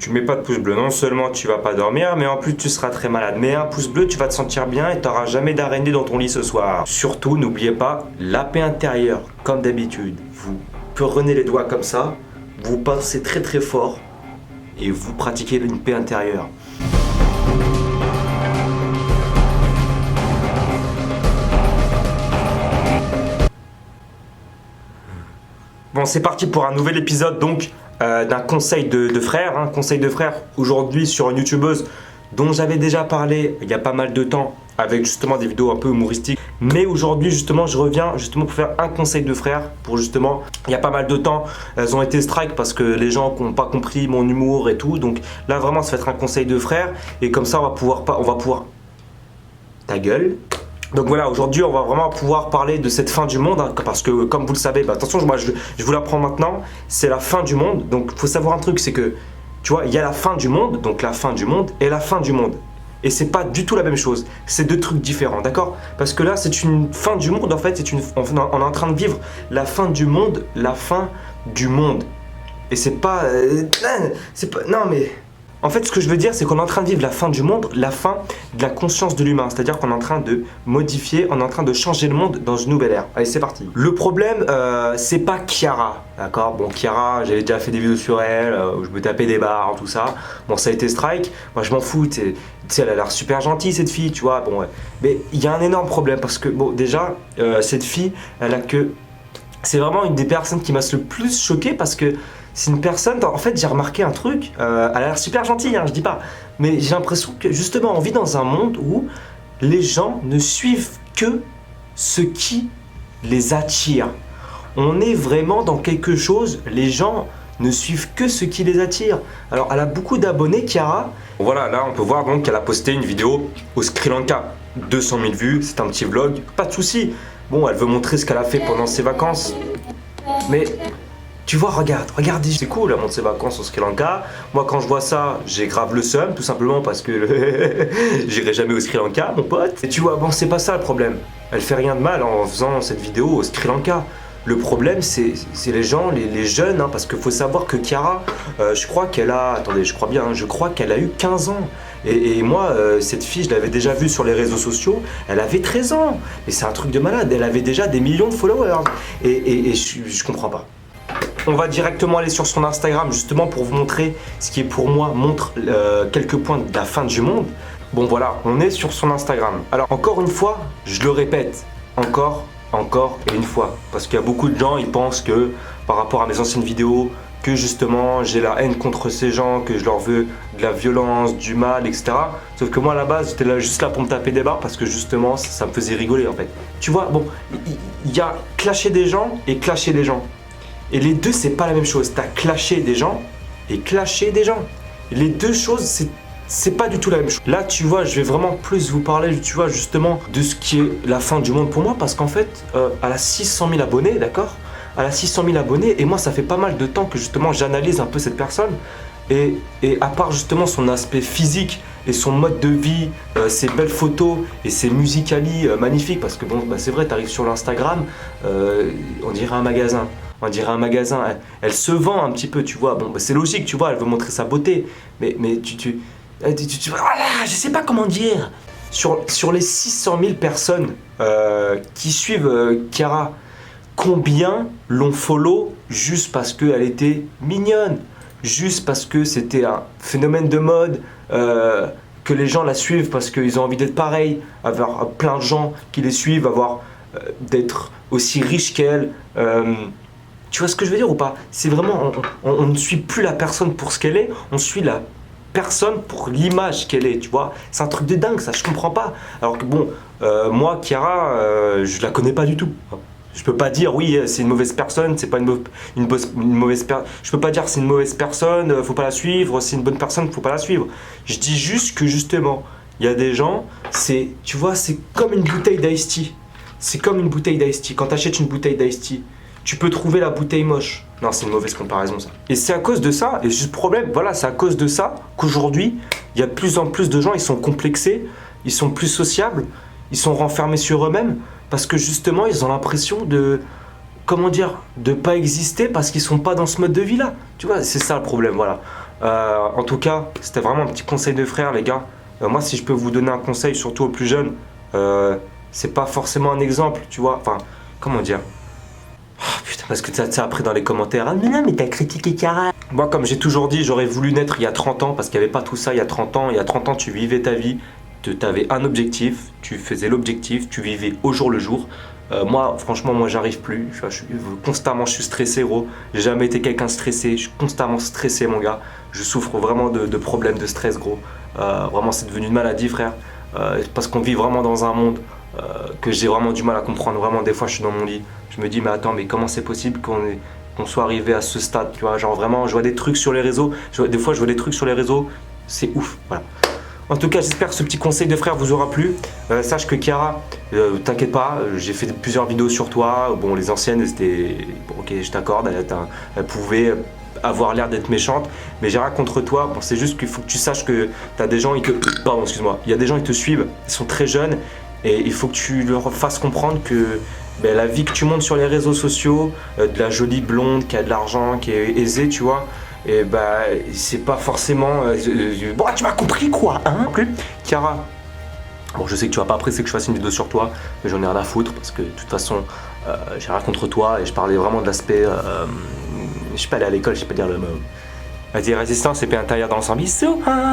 tu mets pas de pouce bleu, non seulement tu vas pas dormir, mais en plus tu seras très malade. Mais un pouce bleu, tu vas te sentir bien et tu n'auras jamais d'araignée dans ton lit ce soir. Surtout, n'oubliez pas la paix intérieure, comme d'habitude. Vous prenez les doigts comme ça, vous pincez très très fort et vous pratiquez une paix intérieure. Bon, c'est parti pour un nouvel épisode donc d'un conseil de frère. Conseil de frère aujourd'hui sur une youtubeuse dont j'avais déjà parlé il y a pas mal de temps avec justement des vidéos un peu humoristiques. Mais aujourd'hui justement je reviens justement pour faire un conseil de frère pour justement, il y a pas mal de temps, elles ont été strike parce que les gens n'ont pas compris mon humour et tout. Donc là vraiment ça va être un conseil de frère et comme ça on va pouvoir ta gueule. Donc voilà, aujourd'hui on va vraiment pouvoir parler de cette fin du monde parce que comme vous le savez, attention, moi je vous l'apprends maintenant, c'est la fin du monde. Donc il faut savoir un truc, c'est que tu vois, il y a la fin du monde, donc la fin du monde et la fin du monde. Et c'est pas du tout la même chose, c'est deux trucs différents, d'accord? Parce que là c'est une fin du monde en fait, on est en train de vivre la fin du monde, la fin du monde. Et c'est pas, non mais... En fait, ce que je veux dire, c'est qu'on est en train de vivre la fin du monde, la fin de la conscience de l'humain. C'est-à-dire qu'on est en train de modifier, on est en train de changer le monde dans une nouvelle ère. Allez, c'est parti. Le problème, c'est pas Kiara, d'accord? Bon, Kiara, j'avais déjà fait des vidéos sur elle, où je me tapais des barres, tout ça. Bon, ça a été strike. Moi, je m'en fous. Tu sais, elle a l'air super gentille, cette fille, tu vois. Bon, ouais. Mais il y a un énorme problème parce que, bon, déjà, cette fille, elle a que... C'est vraiment une des personnes qui m'a le plus choqué parce que c'est une personne, en fait j'ai remarqué un truc, elle a l'air super gentille, je dis pas, mais j'ai l'impression que justement on vit dans un monde où les gens ne suivent que ce qui les attire. On est vraiment dans quelque chose, les gens ne suivent que ce qui les attire. Alors elle a beaucoup d'abonnés, Kiara. Voilà, là on peut voir donc qu'elle a posté une vidéo au Sri Lanka, 200 000 vues, c'est un petit vlog, pas de souci. Bon, elle veut montrer ce qu'elle a fait pendant ses vacances, mais tu vois, regardez, c'est cool, elle montre ses vacances au Sri Lanka. Moi, quand je vois ça, j'ai grave le seum, tout simplement parce que j'irai jamais au Sri Lanka, mon pote. Et tu vois, bon, c'est pas ça le problème. Elle fait rien de mal en faisant cette vidéo au Sri Lanka. Le problème, c'est les gens, les jeunes, parce qu'il faut savoir que Kiara, je crois qu'elle a, attendez, je crois bien, je crois qu'elle a eu 15 ans. Et moi, cette fille, je l'avais déjà vue sur les réseaux sociaux, elle avait 13 ans. Et c'est un truc de malade, elle avait déjà des millions de followers. Et je comprends pas. On va directement aller sur son Instagram justement pour vous montrer ce qui est pour moi montre quelques points de la fin du monde. Bon voilà, on est sur son Instagram. Alors encore une fois, je le répète, encore et une fois. Parce qu'il y a beaucoup de gens, ils pensent que par rapport à mes anciennes vidéos, que justement j'ai la haine contre ces gens, que je leur veux de la violence, du mal, etc. Sauf que moi à la base, j'étais là juste là pour me taper des barres parce que justement ça me faisait rigoler en fait. Tu vois, bon, il y a clasher des gens et clasher des gens. Et les deux, c'est pas la même chose. T'as clashé des gens et clasher des gens. Les deux choses, c'est pas du tout la même chose. Là, tu vois, je vais vraiment plus vous parler, tu vois, justement, de ce qui est la fin du monde pour moi. Parce qu'en fait, elle a 600 000 abonnés, d'accord? Elle a 600 000 abonnés. Et moi, ça fait pas mal de temps que justement, j'analyse un peu cette personne. Et à part justement son aspect physique et son mode de vie, ses belles photos et ses musicali magnifiques. Parce que bon, c'est vrai, t'arrives sur l'Instagram, on dirait un magasin. On dirait un magasin, elle se vend un petit peu, tu vois. Bon, c'est logique, tu vois, elle veut montrer sa beauté. Mais voilà, je sais pas comment dire. Sur les 600 000 personnes qui suivent Kiara, combien l'ont follow juste parce qu'elle était mignonne, juste parce que c'était un phénomène de mode, que les gens la suivent parce qu'ils ont envie d'être pareil, avoir plein de gens qui les suivent, d'être aussi riches qu'elle. Tu vois ce que je veux dire ou pas? C'est vraiment, on ne suit plus la personne pour ce qu'elle est, on suit la personne pour l'image qu'elle est, tu vois. C'est un truc de dingue, ça, je comprends pas. Alors que bon, moi, Kiara, je la connais pas du tout. Je peux pas dire, oui, c'est une mauvaise personne, c'est pas une mauvaise personne. Je peux pas dire c'est une mauvaise personne, faut pas la suivre, c'est une bonne personne, faut pas la suivre. Je dis juste que justement, il y a des gens, tu vois, c'est comme une bouteille d'Ice Tea. C'est comme une bouteille d'Ice Tea. Quand tu achètes une bouteille d'Ice Tea, tu peux trouver la bouteille moche. Non, c'est une mauvaise comparaison ça. Et c'est à cause de ça, et c'est le problème, voilà, c'est à cause de ça qu'aujourd'hui, il y a de plus en plus de gens, ils sont complexés, ils sont plus sociables, ils sont renfermés sur eux-mêmes, parce que justement, ils ont l'impression de, comment dire, de pas exister parce qu'ils sont pas dans ce mode de vie-là. Tu vois, c'est ça le problème, voilà. En tout cas, c'était vraiment un petit conseil de frère, les gars. Moi, si je peux vous donner un conseil, surtout aux plus jeunes, c'est pas forcément un exemple, tu vois. Enfin, comment dire? Oh, putain, parce que tu sais, après dans les commentaires, ah mais non, mais t'as critiqué Cara. Moi, comme j'ai toujours dit, j'aurais voulu naître il y a 30 ans, parce qu'il n'y avait pas tout ça il y a 30 ans. Il y a 30 ans, tu vivais ta vie, tu avais un objectif, tu faisais l'objectif, tu vivais au jour le jour. Moi, franchement, moi, j'arrive plus. Constamment, je suis stressé, gros. J'ai jamais été quelqu'un stressé. Je suis constamment stressé, mon gars. Je souffre vraiment de problèmes de stress, gros. Vraiment, c'est devenu une maladie, frère. Parce qu'on vit vraiment dans un monde que j'ai vraiment du mal à comprendre. Vraiment, des fois, je suis dans mon lit. Je me dis, mais attends, mais comment c'est possible qu'on soit arrivé à ce stade, tu vois? Genre, vraiment, je vois des trucs sur les réseaux. Des fois, je vois des trucs sur les réseaux. C'est ouf, voilà. En tout cas, j'espère que ce petit conseil de frère vous aura plu. Sache que Chiara, t'inquiète pas, j'ai fait plusieurs vidéos sur toi. Bon, les anciennes, c'était... Bon, ok, je t'accorde, elle pouvait avoir l'air d'être méchante, mais j'ai rien contre toi. Bon, c'est juste qu'il faut que tu saches que t'as des gens, pardon, excuse-moi. Il y a des gens qui te suivent, ils sont très jeunes, et il faut que tu leur fasses comprendre que ben, la vie que tu montes sur les réseaux sociaux, de la jolie blonde qui a de l'argent, qui est aisée, tu vois, et bah c'est pas forcément bon, tu m'as compris quoi, hein? Chiara, bon, je sais que tu vas pas apprécier que je fasse une vidéo sur toi, mais j'en ai rien à foutre parce que de toute façon j'ai rien contre toi et je parlais vraiment de l'aspect je suis pas allé à l'école, je sais pas dire le mot, vas-y, résistance et puis intérieur dans le sang, bisous, hein.